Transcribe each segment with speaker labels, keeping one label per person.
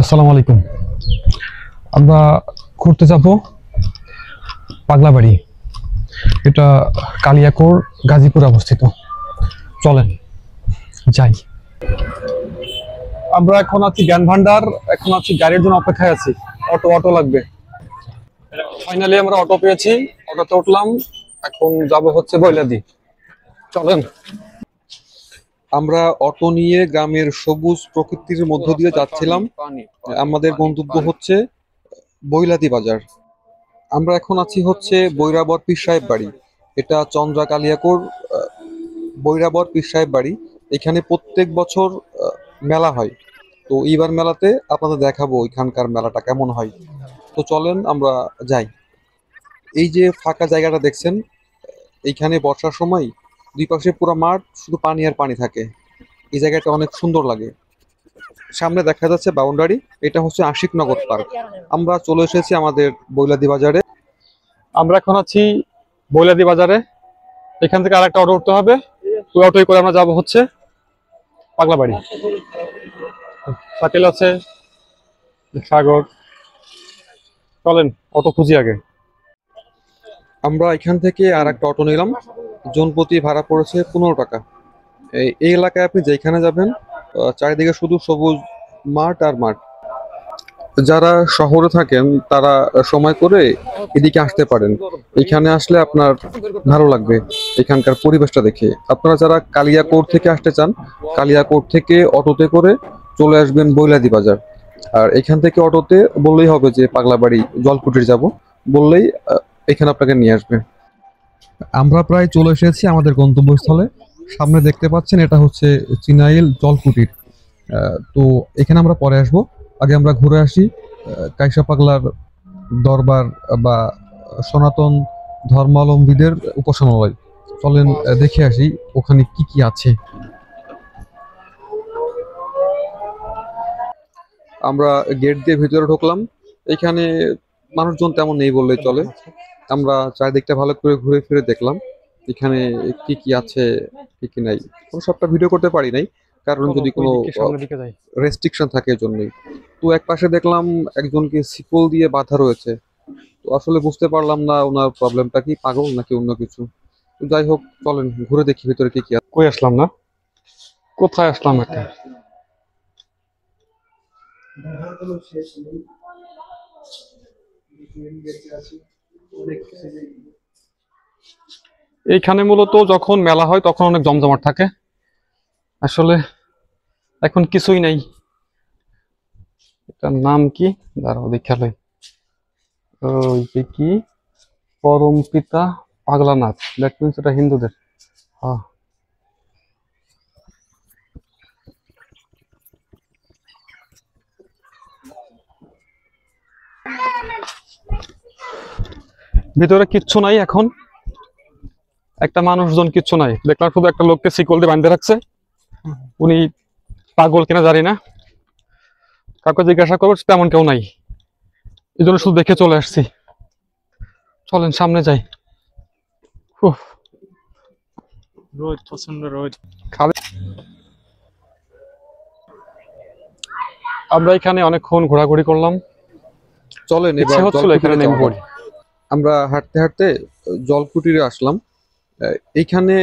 Speaker 1: আসসালামু আলাইকুম। আমরা ঘুরতে যাব পাগলাবাড়ি। এটা কালিয়াকৈর গাজীপুরে অবস্থিত। চলেন যাই। আমরা এখন আছি জ্ঞান ভান্ডার, এখন আছি গাড়ির জন্য অপেক্ষায় আছি। অটো লাগবে। ফাইনালি আমরা অটো পেয়েছি, অটোতে উঠলাম। এখন যাব হচ্ছে বৈলাদি। চলেন।
Speaker 2: আমরা অটো নিয়ে গ্রামের সবুজ প্রকৃতির মধ্য দিয়ে যাচ্ছিলাম। আমাদের গন্তব্য হচ্ছে বৈলাদি বাজার। আমরা এখন আছি হচ্ছে বৈরাবর পীর সাহেব বাড়ি। এটা চন্দ্রা কালিয়াকৈর বৈরাবর পীর সাহেব বাড়ি। এখানে প্রত্যেক বছর মেলা হয়। তো এইবার মেলাতে আপনাদের দেখাবো এখানকার মেলাটা কেমন হয়। তো চলেন আমরা যাই। এই যে ফাঁকা জায়গাটা দেখছেন, এইখানে বর্ষার সময় দুই পাশে পুরো মাঠ, শুধু পানি আর পানি থাকে। এই জায়গাটা অনেক সুন্দর লাগে। সামনে দেখা যাচ্ছে বাউন্ডারি, এটা হচ্ছে আশিকনগর পার্ক। আমরা চলে এসেছি আমাদের বৈলাদি বাজারে।
Speaker 1: আমরা এখন আছি বৈলাদি বাজারে। এখান থেকে আরেকটা অটো উঠতে হবে। ওই অটোই করে আমরা যাবো হচ্ছে পাগলাবাড়ি। শাকিল আছে, সাগর। চলেন অটো খুঁজি আগে।
Speaker 2: আমরা এখান থেকে আর একটা অটো নিলাম। জনপ্রতি ভাড়া পড়েছে 15 টাকা। এই এলাকায় আপনি যেখানে যাবেন, চারিদিকে শুধু সবুজ মাঠ আর মাঠ। যারা শহরে থাকেন তারা সময় করে এদিকে আসতে পারেন। এখানে আসলে আপনার ভালো লাগবে এখানকার পরিবেশটা দেখে। আপনারা যারা কালিয়াকৈর থেকে আসতে চান, কালিয়াকৈর থেকে অটোতে করে চলে আসবেন বৈলাদি বাজার। আর এখান থেকে অটোতে বললেই হবে যে পাগলাবাড়ি জলকুটির যাব, বললেই এখানে আপনাকে নিয়ে আসবে। আমরা প্রায় চলে এসেছি আমাদের গন্তব্যস্থলে। সামনে দেখতে পাচ্ছেন এটা হচ্ছে চিনাইল জলকুটির। তো এখানে আমরা পরে আসবো। আগে আমরা ঘুরে আসি কাইসা পাগলার দরবার বা সনাতন ধর্মাবলম্বীদের উপাসনালয়। চলেন দেখে আসি ওখানে কি কি আছে। আমরা গেট দিয়ে ভিতরে ঢুকলাম। এখানে মানুষজন তেমন নেই বললেই চলে। আমরা চারিদিকটা ভালো করে ঘুরে ফিরে দেখলাম এখানে কি কি আছে, কি কি নাই। কোনো সবটা ভিডিও করতে পারি নাই, কারণ যদি কোনো
Speaker 1: সামনের দিকে যাই।
Speaker 2: রেস্ট্রিকশন থাকে এজন্যই। তো এক পাশে দেখলাম একজনকে শিকল দিয়ে বাঁধা রয়েছে। তো আসলে বুঝতে পারলাম না ওনার প্রবলেমটা কি, পাগল নাকি অন্য কিছু। তো যাই হোক, চলেন ঘুরে দেখি ভিতরে কি কি আছে।
Speaker 1: কই আসলাম না, কোথায় আসলাম একটা। এইখানে মূলত যখন মেলা হয় তখন অনেক জমজমাট থাকে। আসলে এখন কিছুই নাই। এটার নাম কি, দাঁড়াও দেখা লই। ওই যে কি, পরম পিতা পাগলানাথ। দ্যাট মিনস এটা হিন্দুদের। হ্যাঁ, ভিতরে কিচ্ছু নাই এখন, একটা মানুষজন কিচ্ছু নাই। দেখলাম শুধু একটা লোককে শিকল দিয়ে বাঁধতে রাখছে। উনি পাগল কিনা জানি না, কাউকে জিজ্ঞাসা করবো তেমন কেউ নাই। এই জন্য শুধু দেখে চলে আসছি। চলেন সামনে যাই। উফ,
Speaker 3: রোদ, প্রচন্ড রোদ।
Speaker 1: খালি আমরা এখানে অনেকক্ষণ ঘোরাঘুরি করলাম।
Speaker 2: চলেন
Speaker 1: ইচ্ছে
Speaker 2: এবার
Speaker 1: হচ্ছিল এখানে
Speaker 2: জলকুটিরে
Speaker 1: নেমে
Speaker 2: যাওয়া যাক।
Speaker 1: পড়ি।
Speaker 2: আমরা হাঁটতে হাঁটতে জলকুটিরে আসলাম। এইখানে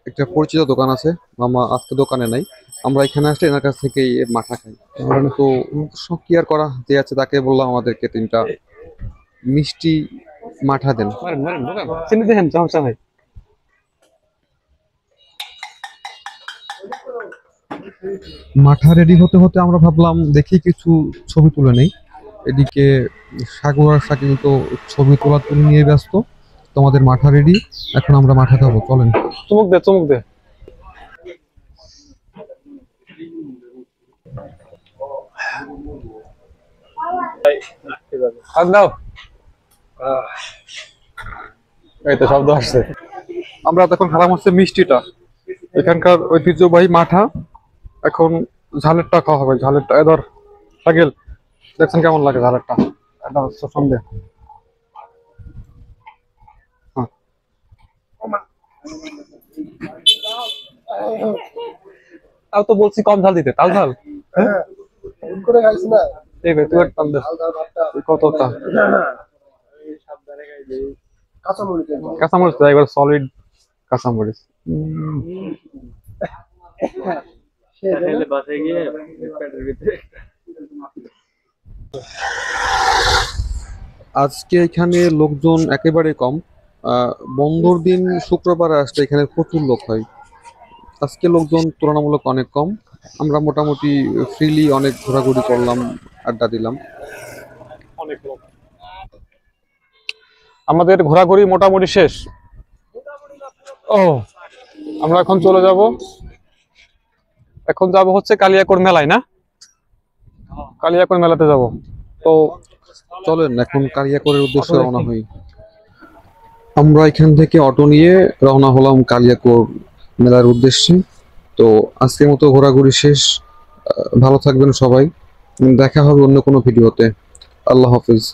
Speaker 2: একটা পরিচিত দোকান আছে, মামা আজকে দোকানে নাই। আমরা এখানে আসলে এনার কাছ থেকে মাঠা খাই। তো শখ কি আর করা, যে আছে তাকে বললাম আমাদেরকে 3টা মিষ্টি মাঠা দেন।
Speaker 1: মারেন মারেন ঢোকান, চিনি দেখেন, সমস্যা নাই।
Speaker 2: মাঠা রেডি হতে হতে আমরা ভাবলাম দেখি কিছু ছবি তুলে নেই। এদিকে সাগর আর শাকিল তো ছবি তোলা তুলি নিয়ে ব্যস্ত। তোমাদের মাঠা রেডি, এখন আমরা মাঠা খাবো, চলেন।
Speaker 1: চুমুক দে চুমুক দে। হাত দাও। এই তো শব্দ আসছে। আমরা তখন খেলাম হচ্ছে মিষ্টিটা, এখানকার ঐতিহ্যবাহী মাঠা। এখন ঝালেরটা খাওয়া হবে। ঝালেরটা এবার শাকিল, দেখছেন কেমন লাগে ঝালেরটা? এটা হচ্ছে সন্দেহ। হ্যাঁ, তাও তো বলছি কম ঝাল দিতে, তাও ঝাল।
Speaker 4: করে খাইছি না।
Speaker 1: এই ভেতর টান দে কতটা কাঁচামরিচ তো একবার সলিড কাঁচামরিচ
Speaker 2: আজকে এখানে লোকজন একেবারে কম। বন্ধর দিন শুক্রবারে আসলে এখানে প্রচুর লোক হয়। আজকে লোকজন তুলনামূলক অনেক কম। আমরা মোটামুটি ফ্রিলি অনেক ঘোরাঘুরি করলাম, আড্ডা দিলাম।
Speaker 1: আমাদের ঘোরাঘুরি মোটামুটি শেষ। ও আমরা এখন চলে যাব, এখন যাব হচ্ছে কালিয়াকৈর মেলায়, না কালিয়াকৈর মেলাতে যাব। তো
Speaker 2: চলেন এখন কালিয়াকৈরের উদ্দেশ্যে রওনা হই। আমরা এখান থেকে অটো নিয়ে রওনা হলাম কালিয়াকৈর মেলার উদ্দেশ্যে। তো আজকের মতো ঘোরাঘুরি শেষ। ভালো থাকবেন সবাই, দেখা হবে অন্য কোনো ভিডিওতে। আল্লাহ হাফিজ।